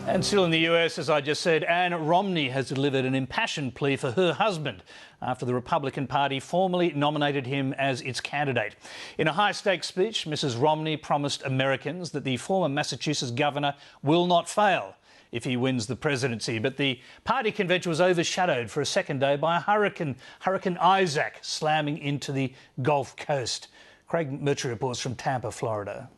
And still in the US, as I just said, Romney has delivered an impassioned plea for her husband after the Republican Party formally nominated him as its candidate. In a high-stakes speech, Mrs. Romney promised Americans that the former Massachusetts governor will not fail if he wins the presidency. But the party convention was overshadowed for a second day by a Hurricane Isaac slamming into the Gulf Coast. Craig Mitt reports from Tampa, Florida.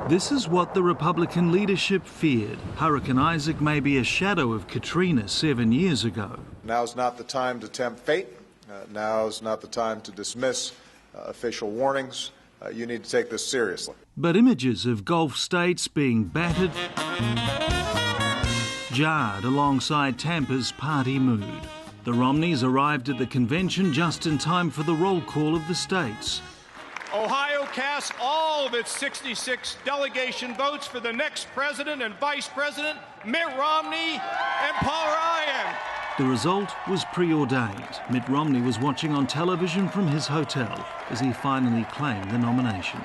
This is what the Republican leadership feared. Hurricane Isaac may be a shadow of Katrina 7 years ago. Now's not the time to tempt fate. Now's not the time to dismiss official warnings. You need to take this seriously. But images of Gulf states being battered jarred alongside Tampa's party mood. The Romneys arrived at the convention just in time for the roll call of the states. Ohio casts all of its 66 delegation votes for the next president and vice president, Mitt Romney and Paul Ryan. The result was preordained. Mitt Romney was watching on television from his hotel as he finally claimed the nomination.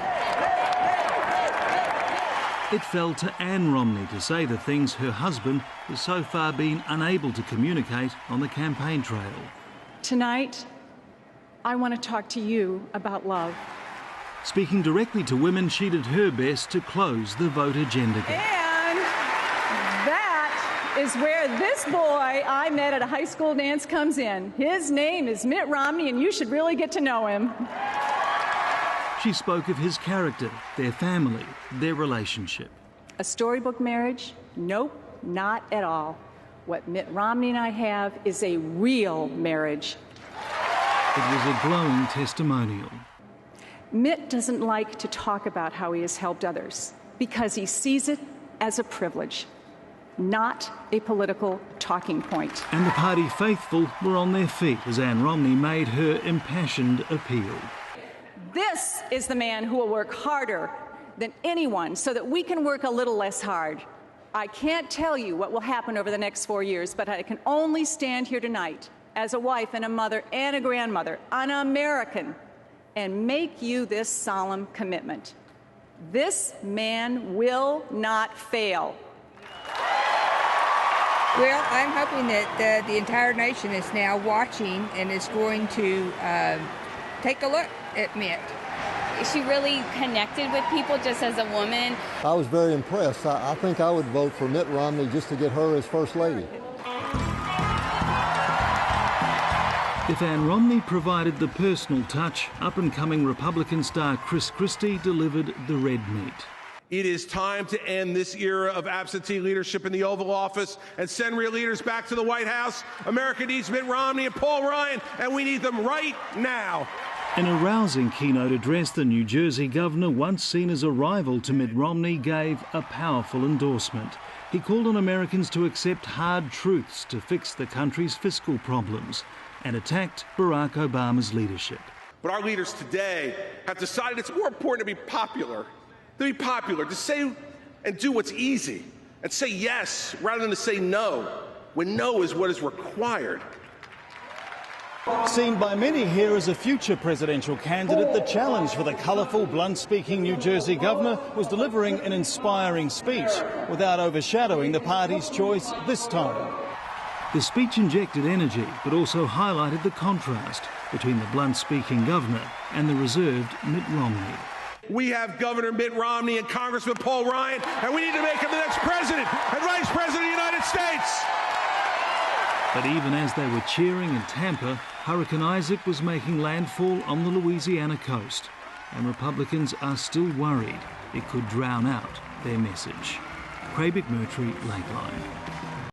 It fell to Ann Romney to say the things her husband has so far been unable to communicate on the campaign trail. Tonight, I want to talk to you about love. Speaking directly to women, she did her best to close the vote agenda gap. And that is where this boy I met at a high school dance comes in. His name is Mitt Romney, and you should really get to know him. She spoke of his character, their family, their relationship. A storybook marriage? Nope, not at all. What Mitt Romney and I have is a real marriage. It was a glowing testimonial. Mitt doesn't like to talk about how he has helped others because he sees it as a privilege, not a political talking point. And the party faithful were on their feet as Ann Romney made her impassioned appeal. This is the man who will work harder than anyone so that we can work a little less hard. I can't tell you what will happen over the next 4 years, but I can only stand here tonight as a wife and a mother and a grandmother, an American, and make you this solemn commitment. This man will not fail. Well, I'm hoping that the entire nation is now watching and is going to take a look at Mitt. She really connected with people just as a woman. I was very impressed. I think I would vote for Mitt Romney just to get her as First Lady. If Ann Romney provided the personal touch, up-and-coming Republican star Christie delivered the red meat. It is time to end this era of absentee leadership in the Oval Office and send real leaders back to the White House. America needs Mitt Romney and Paul Ryan, and we need them right now. In a rousing keynote address, the New Jersey governor, once seen as a rival to Mitt Romney, gave a powerful endorsement. He called on Americans to accept hard truths to fix the country's fiscal problems and attacked Barack Obama's leadership. But our leaders today have decided it's more important to be popular, to say and do what's easy, and say yes rather than to say no, when no is what is required. Seen by many here as a future presidential candidate, the challenge for the colourful, blunt-speaking New Jersey governor was delivering an inspiring speech without overshadowing the party's choice this time. The speech injected energy, but also highlighted the contrast between the blunt-speaking governor and the reserved Mitt Romney. We have Governor Mitt Romney and Congressman Paul Ryan, and we need to make him the next president and vice president of the United States. But even as they were cheering in Tampa, Hurricane Isaac was making landfall on the Louisiana coast, and Republicans are still worried it could drown out their message. Craig Mitt, Lateline.